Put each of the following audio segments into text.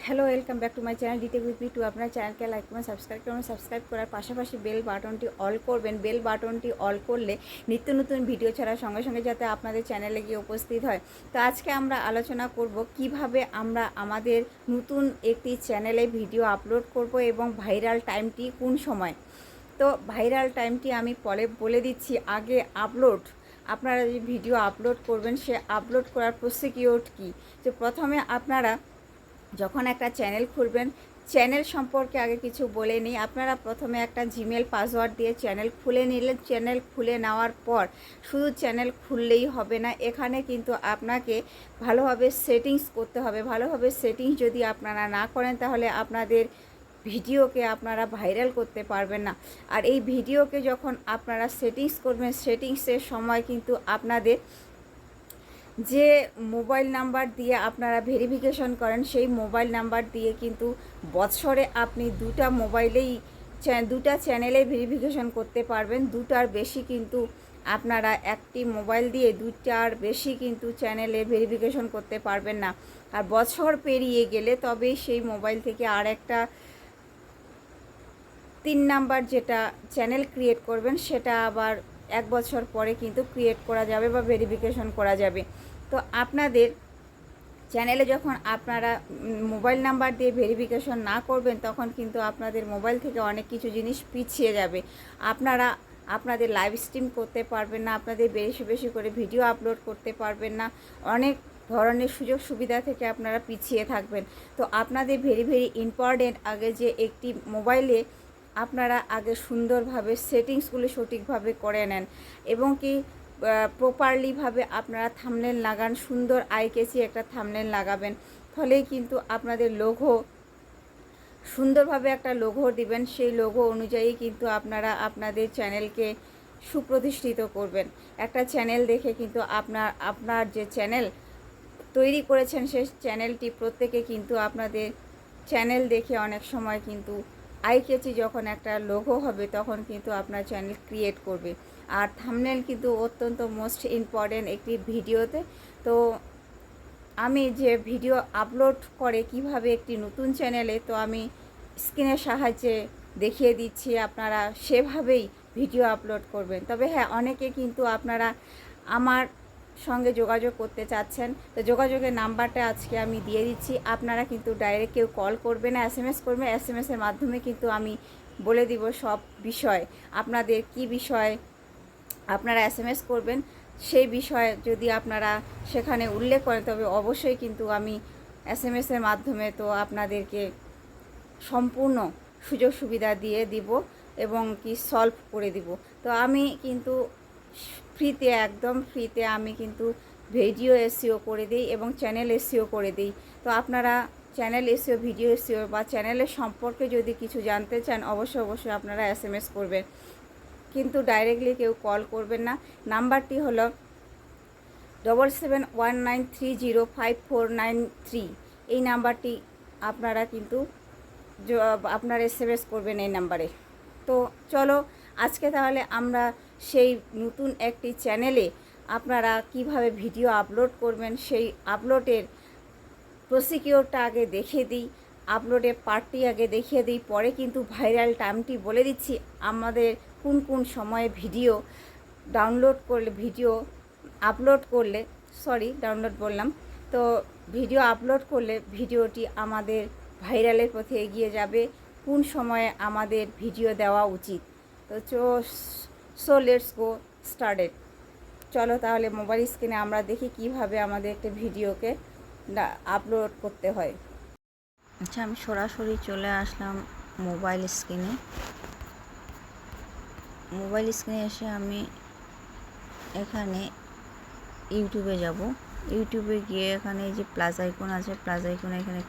Hello, welcome back to my channel detect with me two. আপনার চ্যানেলকে like করুন, subscribe করার পাশাপাশি বেল বাটনটি অল করবেন। বেল বাটনটি অল করলে নিত্য নতুন ভিডিও ছাড়ার সঙ্গে সঙ্গে যাতে আপনাদের চ্যানেলে গিয়ে উপস্থিত হয়। তো আজকে আমরা আলোচনা করব কিভাবে আমরা আমাদের নতুন একটি চ্যানেলে ভিডিও আপলোড করব এবং ভাইরাল টাইমটি কোন সময়। তো ভাইরাল টাইমটি আমি পরে বলে দিচ্ছি। আগে আপনারা যে ভিডিও আপলোড করবেন সে আপলোড করার প্রসিকিউর কী। তো প্রথমে আপনারা যখন একটা চ্যানেল খুলবেন, চ্যানেল সম্পর্কে আগে কিছু বলে নিই। আপনারা প্রথমে একটা জিমেল পাসওয়ার্ড দিয়ে চ্যানেল খুলে নিলেন। চ্যানেল খুলে নেওয়ার পর শুধু চ্যানেল খুললেই হবে না, এখানে কিন্তু আপনাকে ভালোভাবে সেটিংস করতে হবে। ভালোভাবে সেটিংস যদি আপনারা না করেন তাহলে আপনাদের ভিডিওকে আপনারা ভাইরাল করতে পারবেন না। আর এই ভিডিওকে যখন আপনারা সেটিংস করবেন, সেটিংসের সময় কিন্তু আপনাদের যে মোবাইল নাম্বার দিয়ে আপনারা ভেরিফিকেশন করেন সেই মোবাইল নাম্বার দিয়ে কিন্তু বৎসরে আপনি দুটা চ্যানেলে ভেরিফিকেশন করতে পারবেন। দুটার বেশি কিন্তু আপনারা একটি মোবাইল দিয়ে দুটার বেশি কিন্তু চ্যানেলে ভেরিফিকেশন করতে পারবেন না। আর বছর পেরিয়ে গেলে তবেই সেই মোবাইল থেকে আর একটা 3 নাম্বার যেটা চ্যানেল ক্রিয়েট করবেন সেটা আবার 1 বছর পরে কিন্তু ক্রিয়েট করা যাবে বা ভেরিফিকেশন করা যাবে। তো আপনাদের চ্যানেলে যখন আপনারা মোবাইল নাম্বার দিয়ে ভেরিফিকেশন না করবেন তখন কিন্তু আপনাদের মোবাইল থেকে অনেক কিছু জিনিস পিছিয়ে যাবে। আপনারা আপনাদের লাইভ স্ট্রিম করতে পারবেন না, আপনাদের বেশি বেশি করে ভিডিও আপলোড করতে পারবেন না, অনেক ধরনের সুযোগ সুবিধা থেকে আপনারা পিছিয়ে থাকবেন। তো আপনাদের ভেরি ইম্পর্টেন্ট আগে যে একটি মোবাইলে আপনারা আগে সুন্দরভাবে সেটিংসগুলো সঠিকভাবে করে নেন এবং কি প্রপারলিভাবে আপনারা থাম্বনেল লাগান। সুন্দর আই ক্যাচি একটা থাম্বনেল লাগাবেন, ফলেই কিন্তু আপনাদের লোগো সুন্দরভাবে একটা লোগো দিবেন। সেই লোগো অনুযায়ী কিন্তু আপনারা আপনাদের চ্যানেলকে সুপ্রতিষ্ঠিত করবেন। একটা চ্যানেল দেখে কিন্তু আপনার যে চ্যানেল তৈরি করেছেন সেই চ্যানেলটি প্রত্যেকে কিন্তু আপনাদের চ্যানেল দেখে অনেক সময় কিন্তু আই ক্যাচি যখন একটা লোগো হবে তখন কিন্তু আপনার চ্যানেল ক্রিয়েট করবে। আর থাম্বনেল কিন্তু অত্যন্ত মোস্ট ইম্পর্টেন্ট একটি ভিডিওতে। তো আমি যে ভিডিও আপলোড করে কিভাবে একটি নতুন চ্যানেলে, তো আমি স্ক্রিনের সাহায্যে দেখিয়ে দিচ্ছি, আপনারা সেভাবেই ভিডিও আপলোড করবেন। তবে হ্যাঁ, অনেকে কিন্তু আপনারা আমার সঙ্গে যোগাযোগ করতে চাচ্ছেন, তো যোগাযোগের নাম্বারটা আজকে আমি দিয়ে দিচ্ছি। আপনারা কিন্তু ডাইরেক্ট কেউ কল করবে না, SMS করবে। SMSের মাধ্যমে কিন্তু আমি বলে দিব সব বিষয়। আপনাদের কি বিষয় আপনারা SMS করবেন সেই বিষয়ে যদি আপনারা সেখানে উল্লেখ করেন তবে অবশ্যই কিন্তু আমি SMSের মাধ্যমে তো আপনাদেরকে সম্পূর্ণ সুযোগ সুবিধা দিয়ে দিব এবং কি সলভ করে দিব। তো আমি কিন্তু ফ্রিতে, একদম ফ্রিতে আমি কিন্তু ভিডিও SEO করে দিই এবং চ্যানেল SEO করে দিই। তো আপনারা চ্যানেল SEO, ভিডিও SEO বা চ্যানেলের সম্পর্কে যদি কিছু জানতে চান অবশ্যই আপনারা SMS করবেন, কিন্তু ডাইরেক্টলি কেউ কল করবেন না। নাম্বারটি হলো 7719305493। এই নাম্বারটি আপনারা কিন্তু আপনার SMS করবেন এই নাম্বারে। তো চলো আজকে তাহলে আমরা সেই নতুন একটি চ্যানেলে আপনারা কিভাবে ভিডিও আপলোড করবেন সেই আপলোডের প্রসিকিউরটা আগে দেখিয়ে দিই, আপলোডের পার্টটি আগে দেখিয়ে দিই, পরে কিন্তু ভাইরাল টাইমটি বলে দিচ্ছি। আমাদের কোন কোন সময়ে ভিডিও আপলোড করলে ডাউনলোড বললাম, তো ভিডিও আপলোড করলে ভিডিওটি আমাদের ভাইরালের পথে এগিয়ে যাবে, কোন সময়ে আমাদের ভিডিও দেওয়া উচিত। তো সো লেটস গো স্টার্টেড। চলো তাহলে মোবাইল স্ক্রিনে আমরা দেখি কিভাবে আমাদের একটা ভিডিওকে আপলোড করতে হয়। আচ্ছা, আমি সরাসরি চলে আসলাম মোবাইল স্ক্রিনে। মোবাইল স্ক্রিনে এসে আমি এখানে ইউটিউবে যাব। ইউটিউবে গিয়ে এখানে এই যে প্লাস আইকন আছে, প্লাস আইকনে এখানে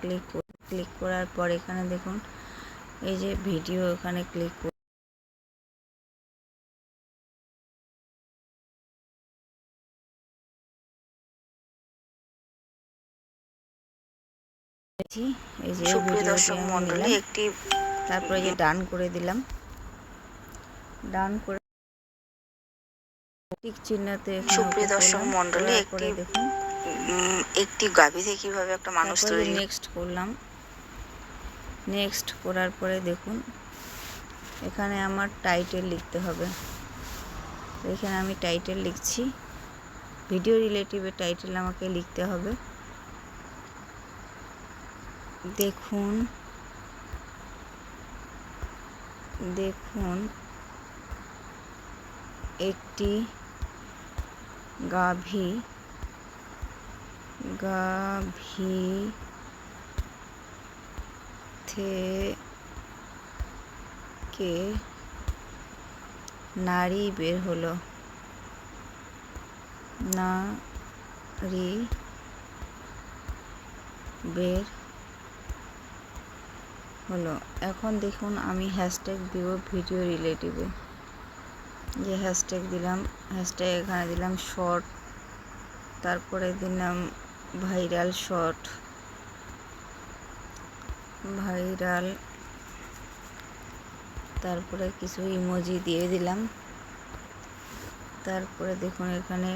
ক্লিক করার পর এখানে দেখুন এই যে ভিডিও, এখানে ক্লিক করেছি। এই যে সুপ্রিয় দর্শক মণ্ডলী, একটি তারপরে যে ডান করে দিলাম, ডান করে টিক চিহ্নতে সুপ্রিয় দর্শক মণ্ডলী, দেখুন একটি গাভী থেকে কিভাবে একটা মানুষ তৈরি। নেক্সট করলাম, নেক্সট করার পরে দেখুন এখানে আমার টাইটেল লিখতে হবে। তো এখানে আমি টাইটেল লিখছি, ভিডিও রিলেটিভের টাইটেল আমাকে লিখতে হবে। দেখুন একটি গাভী থেকে নারী বের হলো। এখন দেখুন আমি হ্যাশট্যাগ দিব ভিডিও রিলেটিভে। যে হ্যাশট্যাগ দিলাম, হ্যাশট্যাগ এখানে দিলাম শর্ট, তারপরে দিলাম ভাইরাল শর্ট, তারপরে কিছু ইমোজি দিয়ে দিলাম। তারপরে দেখুন এখানে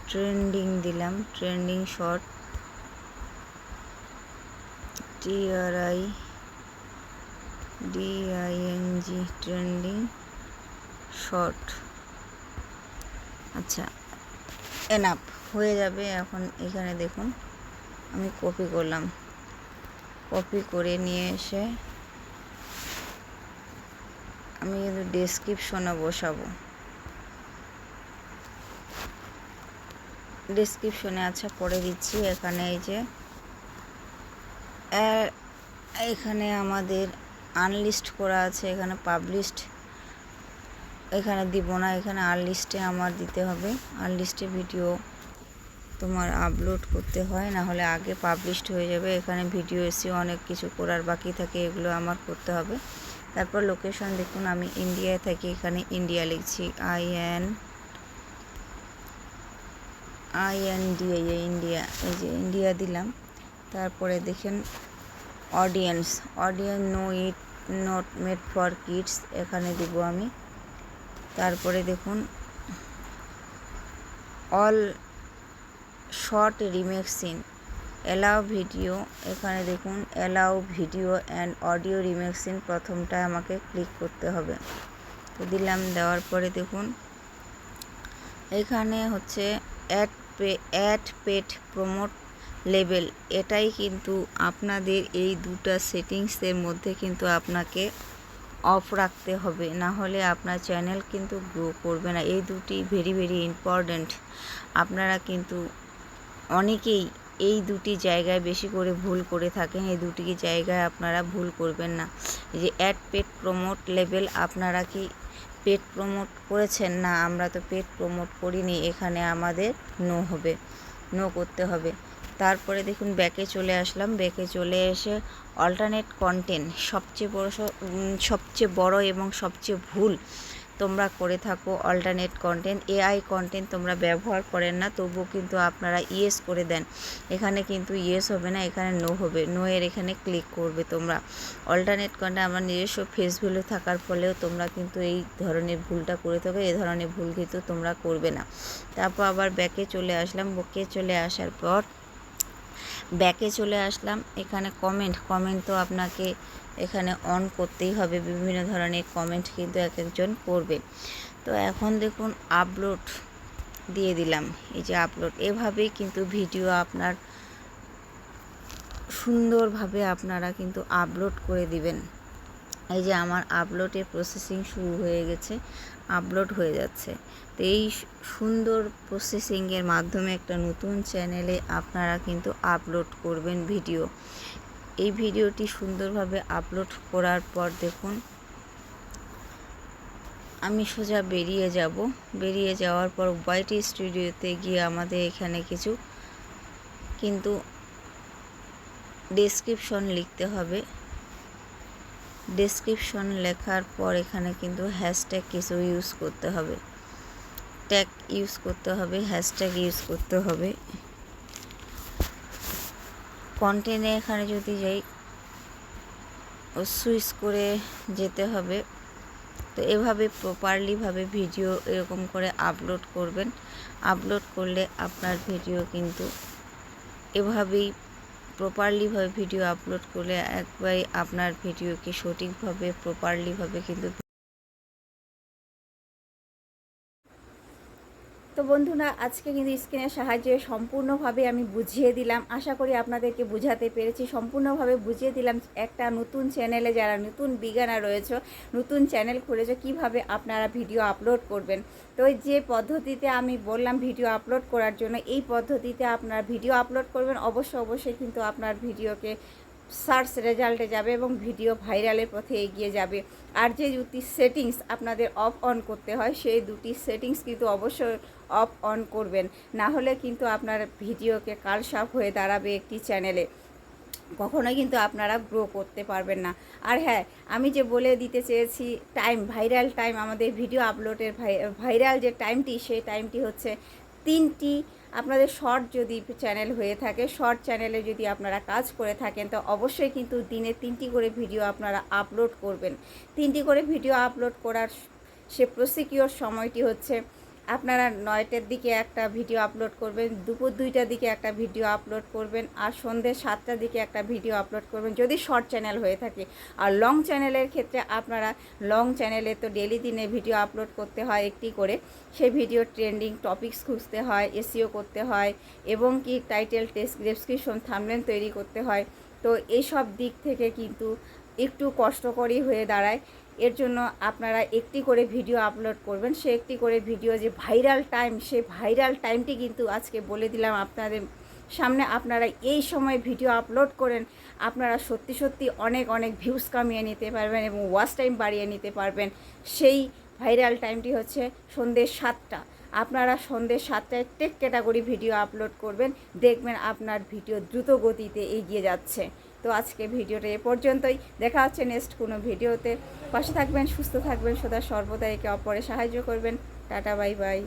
ট্রেন্ডিং দিলাম, trending short, TRINDING trending short. আচ্ছা, এনাফ হয়ে যাবে। এখন এখানে দেখুন আমি কপি করলাম, কপি করে নিয়ে এসে আমি কিন্তু ডেসক্রিপশনে বসাবো। ডেসক্রিপশনে আচ্ছা পরে দিচ্ছি। এখানে এই যে এখানে আমাদের আনলিস্ট করা আছে, এখানে পাবলিশড এখানে দিব না, এখানে আনলিস্টে আমার দিতে হবে। আনলিস্টে ভিডিও তোমার আপলোড করতে হয়, না হলে আগে পাবলিশড হয়ে যাবে। এখানে ভিডিও এসে অনেক কিছু করার বাকি থাকে, এগুলো আমার করতে হবে। তারপর লোকেশন দেখুন আমি ইন্ডিয়ায় থাকি, এখানে ইন্ডিয়া লিখছি, INDIA ইন্ডিয়া, এই যে ইন্ডিয়া দিলাম। তারপরে দেখেন audience no it not made for kids, এখানে দিব আমি। তারপরে দেখুন all short remixing allow video, এখানে দেখুন allow video and audio remixing, প্রথমটা আমাকে ক্লিক করতে হবে। তো দিলাম, দেওয়ার পরে দেখুন এখানে হচ্ছে অ্যাড পেড প্রমোট লেবেল, এটাই কিন্তু আপনাদের এই দুটা সেটিংসের মধ্যে কিন্তু আপনাকে অফ রাখতে হবে, না হলে আপনার চ্যানেল কিন্তু গ্রো করবে না। এই দুটি ভেরি ভেরি ইম্পর্ট্যান্ট। আপনারা কিন্তু অনেকেই এই দুটি জায়গায় বেশি করে ভুল করে থাকেন, এই দুটি জায়গায় আপনারা ভুল করবেন না। এই যে অ্যাড পেড প্রমোট লেবেল, আপনারা কি পেড প্রমোট করেছেন? না, আমরা তো পেড প্রমোট করিনি, এখানে আমাদের নো করতে হবে। তারপরে দেখুন ব্যাকে চলে আসলাম, ব্যাকে চলে এসে অল্টারনেট কন্টেন্ট, সবচেয়ে বড় এবং সবচেয়ে ভুল তোমরা করে থাকো অল্টারনেট কন্টেন্ট। AI কন্টেন্ট তোমরা ব্যবহার করেন না, তবুও কিন্তু আপনারা ইয়েস করে দেন। এখানে কিন্তু ইয়েস হবে না, এখানে নো হবে। নো এর এখানে ক্লিক করবে তোমরা। অল্টারনেট কন্টেন্ট আমার নিজস্ব ফেস ভ্যালু থাকার ফলেও তোমরা কিন্তু এই ধরনের ভুলটা করে থাকো, এই ধরনের ভুল কিন্তু তোমরা করবে না। তারপর আবার ব্যাকে চলে আসলাম, ব্যাকে চলে আসার পর এখানে কমেন্ট তো আপনাকে এখানে অন করতেই হবে, বিভিন্ন ধরনের কমেন্ট কিন্তু এক একজন করবে। তো এখন দেখুন আপলোড দিয়ে দিলাম, এই যে আপলোড, এভাবেই কিন্তু ভিডিও আপনার সুন্দরভাবে আপনারা কিন্তু আপলোড করে দিবেন। এই যে আমার আপলোডের প্রসেসিং শুরু হয়ে গেছে, আপলোড হয়ে যাচ্ছে। তো এই সুন্দর প্রসেসিংয়ের মাধ্যমে একটা নতুন চ্যানেলে আপনারা কিন্তু আপলোড করবেন ভিডিও। এই ভিডিওটি সুন্দরভাবে আপলোড করার পর দেখুন আমি সোজা বেরিয়ে যাওয়ার পর YT স্টুডিওতে গিয়ে আমাদের এখানে কিছু কিন্তু ডেসক্রিপশন লিখতে হবে। ডেসক্রিপশন লেখার পর এখানে কিন্তু হ্যাশট্যাগ কিছু ইউজ করতে হবে, ট্যাগ ইউজ করতে হবে, হ্যাশট্যাগ ইউজ করতে হবে। কন্টেন্টে এখানে যদি যাই সুইচ করে যেতে হবে। তো এভাবে প্রপারলিভাবে ভিডিও এরকম করে আপলোড করবেন। আপলোড করলে আপনার ভিডিও কিন্তু এভাবেই প্রপারলিভাবে ভিডিও আপলোড করলে একবারই আপনার ভিডিওকে সঠিকভাবে প্রপারলিভাবে কিন্তু। তো বন্ধুরা, আজকে কিন্তু স্ক্রিনের সাহায্যে সম্পূর্ণভাবে আমি বুঝিয়ে দিলাম। আশা করি আপনাদেরকে বুঝাতে পেরেছি, সম্পূর্ণভাবে বুঝিয়ে দিলাম। একটা নতুন চ্যানেলে যারা নতুন বিজ্ঞানার রয়েছে, নতুন চ্যানেল খুলেছে, কিভাবে আপনারা ভিডিও আপলোড করবেন। তো যে পদ্ধতিতে আমি বললাম ভিডিও আপলোড করার জন্য, এই পদ্ধতিতে আপনারা ভিডিও আপলোড করবেন। অবশ্যই কিন্তু আপনার ভিডিওকে সার্চ রেজাল্টে যাবে এবং ভিডিও ভাইরালের পথে এগিয়ে যাবে। আর যে দুটি সেটিংস আপনাদের অফ অন করতে হয়, সেই দুটি সেটিংস কিন্তু অবশ্যই অফ অন করবেন, না হলে কিন্তু আপনার ভিডিওকে কালসাপ হয়ে দাঁড়াবে একটি চ্যানেলে। কখনোই কিন্তু আপনারা গ্রো করতে পারবেন না। আর হ্যাঁ, আমি যে বলে দিতে চেয়েছি টাইম, ভাইরাল টাইম, আমাদের ভিডিও আপলোডের ভাইরাল যে টাইমটি, সেই টাইমটি হচ্ছে 3টি। আপনাদের শর্ট যদি চ্যানেল হয়ে থাকে, শর্ট চ্যানেলে যদি আপনারা কাজ করে থাকেন, তো অবশ্যই কিন্তু দিনে 3টি করে ভিডিও আপনারা আপলোড করবেন। 3টি করে ভিডিও আপলোড করার সে প্রসিকিওর সময়টি হচ্ছে, আপনারা 9টার দিকে একটা ভিডিও আপলোড করবেন, দুপুর 2টার দিকে একটা ভিডিও আপলোড করবেন, আর সন্ধ্যে 7টার দিকে একটা ভিডিও আপলোড করবেন যদি শর্ট চ্যানেল হয়ে থাকে। আর লং চ্যানেলের ক্ষেত্রে আপনারা লং চ্যানেলে তো ডেলি দিনে ভিডিও আপলোড করতে হয় একটি করে। সেই ভিডিও ট্রেন্ডিং টপিকস খুঁজতে হয়, এসইও করতে হয়, এবং কি টাইটেল, ডেসক্রিপশন, থাম্বনেল তৈরি করতে হয়। তো এইসব দিক থেকে কিন্তু একটু কষ্টকরই হয়ে দাঁড়ায়। এর জন্য আপনারা একটি করে ভিডিও আপলোড করবেন। সে একটি করে ভিডিও যে ভাইরাল টাইম, সেই ভাইরাল টাইমটি কিন্তু আজকে বলে দিলাম আপনাদের সামনে। আপনারা এই সময় ভিডিও আপলোড করেন, আপনারা সত্যি অনেক ভিউজ কামিয়ে নিতে পারবেন এবং ওয়াচ টাইম বাড়িয়ে নিতে পারবেন। সেই ভাইরাল টাইমটি হচ্ছে সন্ধ্যে 7টা। আপনারা সন্ধ্যে 7টায় টেক ক্যাটাগরি ভিডিও আপলোড করবেন, দেখবেন আপনার ভিডিও দ্রুত গতিতে এগিয়ে যাচ্ছে। তো আজকে ভিডিওটা এ পর্যন্তই। দেখা হচ্ছে নেক্সট কোনো ভিডিওতে। পাশে থাকবেন, সুস্থ থাকবেন, সদা সর্বদা একে অপরে সাহায্য করবেন। Tata, bye bye.